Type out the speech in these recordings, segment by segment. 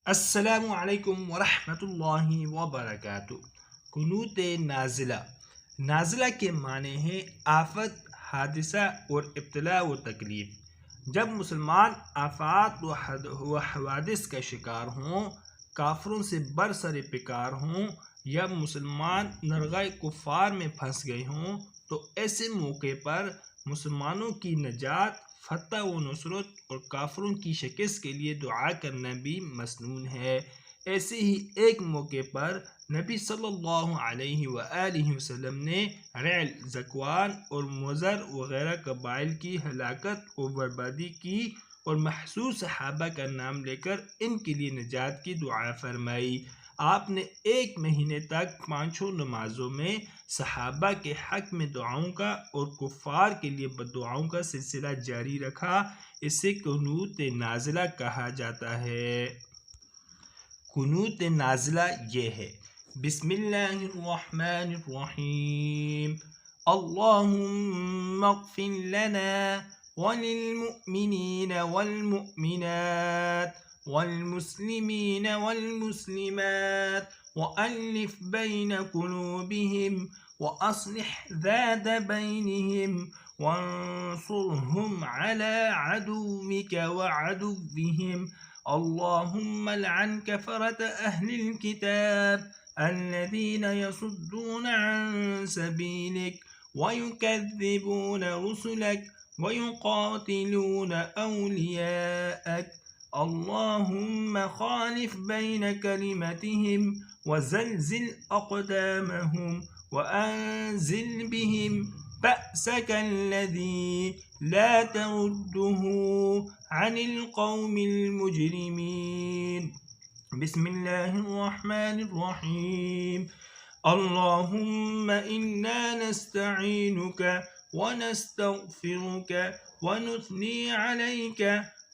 السلام علیکم ورحمۃ اللہ وبرکاتہ۔ قنوت نازلہ۔ نازلہ کے معنی ہے آفت، حادثہ اور ابتلا و تکلیف۔ جب مسلمان آفات و حوادث کا شکار ہوں، کافروں سے برسر پیکار ہوں یا مسلمان نرغۂ کفار میں پھنس گئے ہوں تو ایسے موقع پر مسلمانوں کی نجات، فتح و نصرت اور کافروں کی شکست کے لیے دعا کرنا بھی مسنون ہے۔ ایسے ہی ایک موقع پر نبی صلی اللہ علیہ وآلہ وسلم نے ریل، ذکوان اور مضر وغیرہ قبائل کی ہلاکت و بربادی کی اور محسوس صحابہ کا نام لے کر ان کے لیے نجات کی دعا فرمائی۔ آپ نے ایک مہینے تک پانچوں نمازوں میں صحابہ کے حق میں دعاؤں کا اور کفار کے لیے بددعاؤں کا سلسلہ جاری رکھا۔ اسے قنوت نازلہ کہا جاتا ہے۔ قنوت نازلہ یہ ہے: بسم اللہ الرحمن الرحیم، اللہم اغفر لنا وللمؤمنین والمؤمنات والمسلمین والمسلمات وألف بین قلوبہم وأصلح ذات بینہم وانصرهم على عدوك وعدوهم اللهم لعن كفرة أهل الكتاب الذين يصدون عن سبيلك ويكذبون رسلك ويقاتلون أولياءك اللهم خالف بين كلمتهم وزلزل أقدامهم وأنزل بهم بأسك الذي لا ترده عن القوم المجرمين بسم الله الرحمن الرحيم اللهم إنا نستعينك ونستغفرك ونثني عليك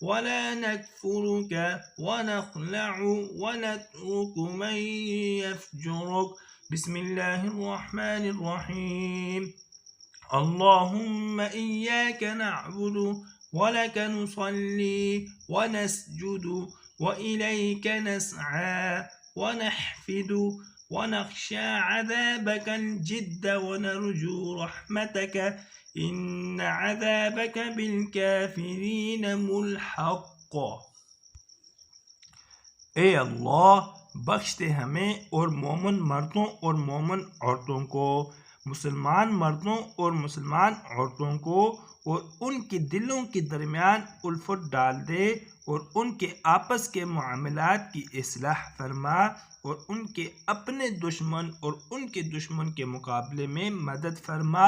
ولا نكفرك ونخلع ونترك من يفجرك بسم الله الرحمن الرحيم اللهم إياك نعبد ولك نصلي ونسجد وإليك نسعى ونحفد ونخشى عذابك الجد ونرجو رحمتك إن عذابك بالكافرين ملحق۔ اے اللہ، بخش دے ہمیں اور مومن مردوں اور مومن عورتوں کو، مسلمان مردوں اور مسلمان عورتوں کو، اور ان کے دلوں کے درمیان الفت ڈال دے اور ان کے آپس کے معاملات کی اصلاح فرما اور ان کے اپنے دشمن اور ان کے دشمن کے مقابلے میں مدد فرما۔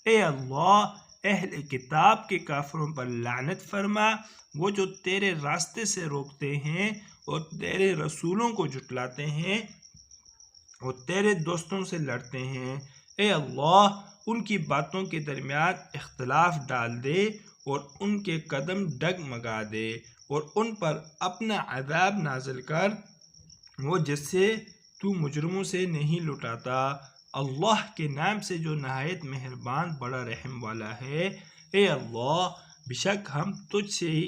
اے اللہ، اہل کتاب کے کافروں پر لعنت فرما، وہ جو تیرے راستے سے روکتے ہیں اور تیرے رسولوں کو جھٹلاتے ہیں اور تیرے دوستوں سے لڑتے ہیں۔ اے اللہ، ان کی باتوں کے درمیان اختلاف ڈال دے اور ان کے قدم ڈگمگا دے اور ان پر اپنا عذاب نازل کر، وہ جس سے تو مجرموں سے نہیں لٹاتا۔ اللہ کے نام سے جو نہایت مہربان بڑا رحم والا ہے۔ اے اللہ، بے شک ہم تجھ سے ہی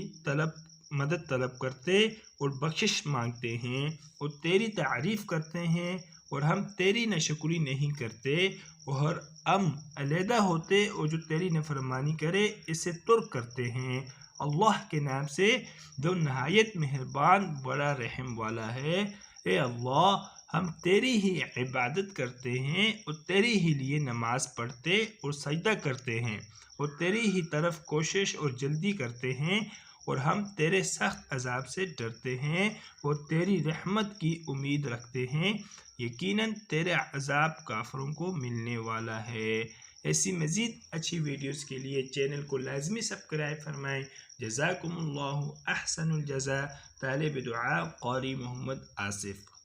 مدد طلب کرتے اور بخشش مانگتے ہیں اور تیری تعریف کرتے ہیں اور ہم تیری ناشکری نہیں کرتے اور ہم علیحدہ ہوتے اور جو تیری نافرمانی کرے اسے ترک کرتے ہیں۔ اللہ کے نام سے جو نہایت مہربان بڑا رحم والا ہے۔ اے اللہ، ہم تیری ہی عبادت کرتے ہیں اور تیری ہی لیے نماز پڑھتے اور سجدہ کرتے ہیں اور تیری ہی طرف کوشش اور جلدی کرتے ہیں اور ہم تیرے سخت عذاب سے ڈرتے ہیں اور تیری رحمت کی امید رکھتے ہیں، یقیناً تیرا عذاب کافروں کو ملنے والا ہے۔ ایسی مزید اچھی ویڈیوز کے لیے چینل کو لازمی سبسکرائب فرمائیں۔ جزاکم اللہ احسن الجزاء۔ طالب دعا قاری محمد آصف۔